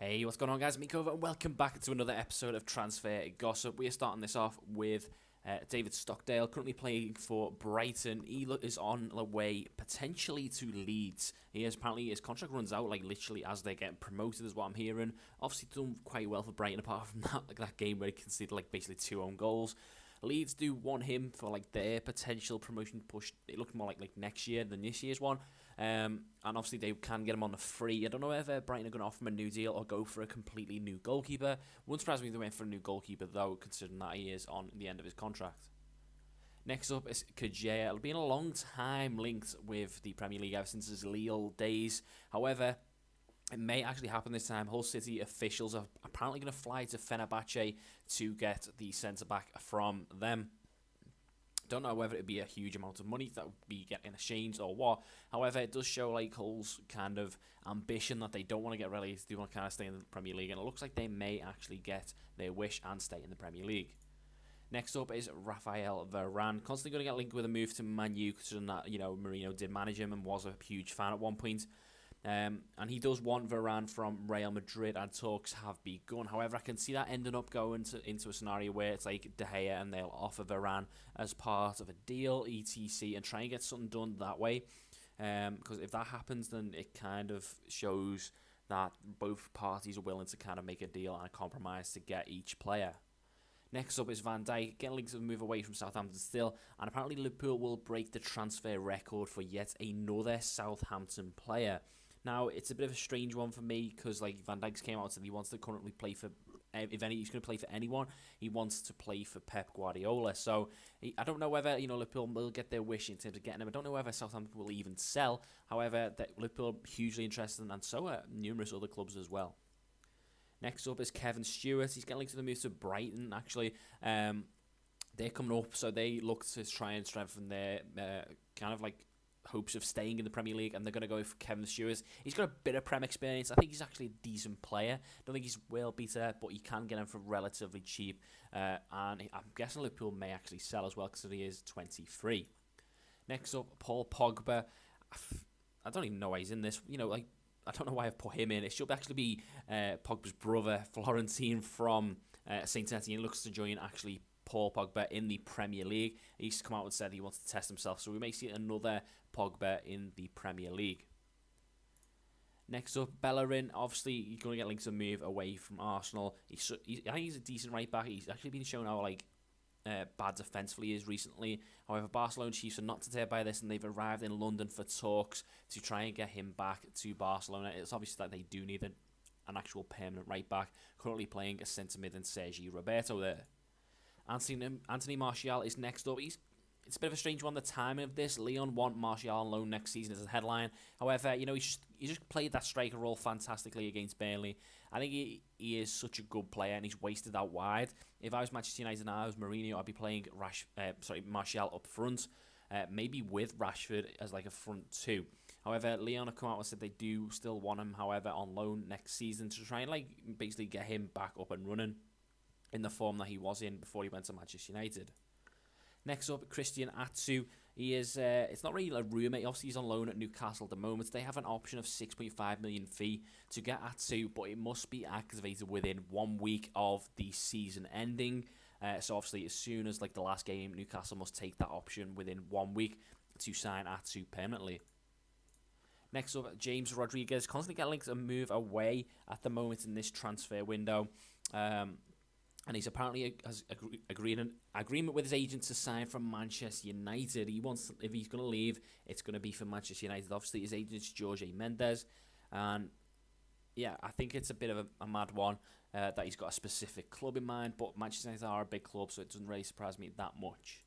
Hey, what's going on, guys? Me, Kova, and welcome back to another episode of Transfer Gossip. We are starting this off with David Stockdale, currently playing for Brighton. He is on the way potentially to Leeds. Apparently his contract runs out like literally as they're getting promoted, is what I'm hearing. Obviously done quite well for Brighton, apart from that game where he conceded like basically 2 own goals. Leeds do want him for like their potential promotion push. It looked more like next year than this year's one. And obviously they can get him on the free. I don't know whether Brighton are going to offer him a new deal or go for a completely new goalkeeper. Wouldn't surprise me if they went for a new goalkeeper though, considering that he is on the end of his contract. Next up is Kova. It'll been a long time linked with the Premier League ever since his Lille days. However, it may actually happen this time. Hull City officials are apparently going to fly to Fenerbahce to get the centre-back from them. Don't know whether it'd be a huge amount of money that would be getting exchanged or what. However, it does show like Hull's kind of ambition that they don't want to get relegated. They want to kind of stay in the Premier League, and it looks like they may actually get their wish and stay in the Premier League. Next up is Rafael Varane, constantly going to get linked with a move to Man U, considering that Mourinho did manage him and was a huge fan at one point. And he does want Varane from Real Madrid, and talks have begun. However, I can see that ending up going into a scenario where it's like De Gea and they'll offer Varane as part of a deal, etc., and try and get something done that way. Because if that happens, then it kind of shows that both parties are willing to kind of make a deal and a compromise to get each player. Next up is Van Dijk, getting linked to move away from Southampton still, and apparently Liverpool will break the transfer record for yet another Southampton player. Now, it's a bit of a strange one for me because like Van Dijk's came out and said he wants to currently play for, he's going to play for anyone, he wants to play for Pep Guardiola. So I don't know whether Liverpool will get their wish in terms of getting him. I don't know whether Southampton will even sell. However, that Liverpool are hugely interested, and so are numerous other clubs as well. Next up is Kevin Stewart. He's getting linked to the move to Brighton. Actually, they're coming up, so they look to try and strengthen their kind of like hopes of staying in the Premier League, and they're going to go for Kevin Stewart. He's got a bit of Prem experience. I think he's actually a decent player. Don't think he's world beater, but you can get him for relatively cheap. And I'm guessing Liverpool may actually sell as well because he is 23. Next up, Paul Pogba. I don't even know why he's in this. I don't know why I've put him in. It should actually be Pogba's brother, Florentine, from Saint Etienne. He looks to join actually Paul Pogba in the Premier League. He's come out and said he wants to test himself, so we may see another Pogba in the Premier League. Next up, Bellerin. Obviously, he's going to get linked to move away from Arsenal. I think he's a decent right back. He's actually been shown how bad defensively he is recently. However, Barcelona chiefs are not deterred by this, and they've arrived in London for talks to try and get him back to Barcelona. It's obvious that they do need an actual permanent right back, currently playing a centre mid in Sergi Roberto there. Anthony Martial is next up. It's a bit of a strange one, the timing of this. Lyon want Martial on loan next season as a headline. However, he just played that striker role fantastically against Burnley. I think he is such a good player, and he's wasted out wide. If I was Manchester United and I was Mourinho, I'd be playing Martial up front, maybe with Rashford as like a front two. However, Lyon have come out and said they do still want him, however, on loan next season to try and basically get him back up and running in the form that he was in before he went to Manchester United. Next up, Christian Atsu. He is, it's not really a rumour, obviously he's on loan at Newcastle at the moment. They have an option of 6.5 million fee to get Atsu, but it must be activated within 1 week of the season ending. So obviously as soon as the last game, Newcastle must take that option within 1 week to sign Atsu permanently. Next up, James Rodriguez, constantly getting linked to move away at the moment in this transfer window. And he's apparently has agreed an agreement with his agent to sign from Manchester United. He wants, if he's going to leave, it's going to be for Manchester United. Obviously, his agent's Jorge Mendes. And yeah, I think it's a bit of a mad one that he's got a specific club in mind. But Manchester United are a big club, so it doesn't really surprise me that much.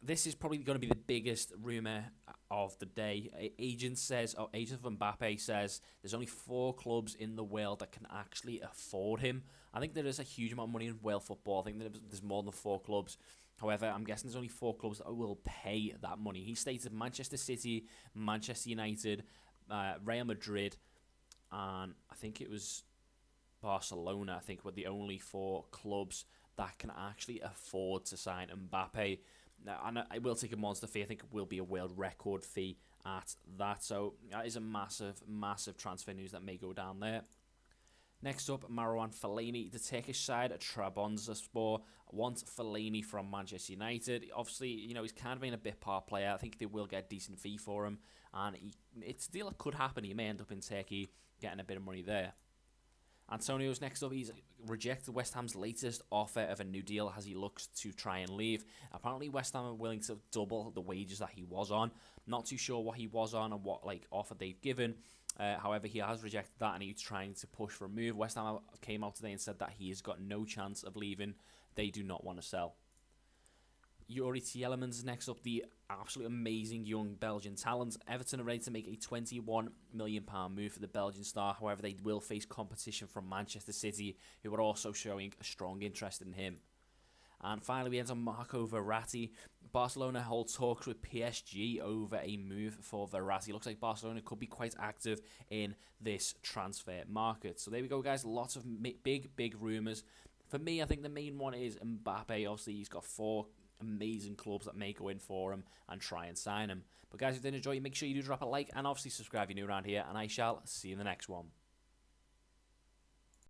This is probably going to be the biggest rumour of the day. Agent of BAPPE says there's only 4 clubs in the world that can actually afford him. I think there is a huge amount of money in world football. I think there's more than 4 clubs. However, I'm guessing there's only 4 clubs that will pay that money. He stated Manchester City, Manchester United, Real Madrid, and I think it was Barcelona, I think, were the only 4 clubs that can actually afford to sign Mbappe. And it will take a monster fee. I think it will be a world record fee at that. So that is a massive, massive transfer news that may go down there. Next up, Marouane Fellaini. The Turkish side, Trabzonspor, want Fellaini from Manchester United. Obviously, you know, he's kind of been a bit part player. I think they will get a decent fee for him. And it's a deal that could happen. He may end up in Turkey getting a bit of money there. Antonio's next up. He's rejected West Ham's latest offer of a new deal as he looks to try and leave. Apparently, West Ham are willing to double the wages that he was on. Not too sure what he was on and what offer they've given. However, he has rejected that and he's trying to push for a move. West Ham came out today and said that he has got no chance of leaving. They do not want to sell. Yuri Tielemans next up, the absolute amazing young Belgian talent. Everton are ready to make a £21 million move for the Belgian star. However, they will face competition from Manchester City, who are also showing a strong interest in him. And finally, we enter Marco Verratti. Barcelona hold talks with PSG over a move for Verratti. Looks like Barcelona could be quite active in this transfer market. So there we go, guys. Lots of big rumours. For me, I think the main one is Mbappe. Obviously, he's got 4 amazing clubs that may go in for him and try and sign him. But guys, if you did enjoy, make sure you do drop a like and obviously subscribe if you're new around here. And I shall see you in the next one.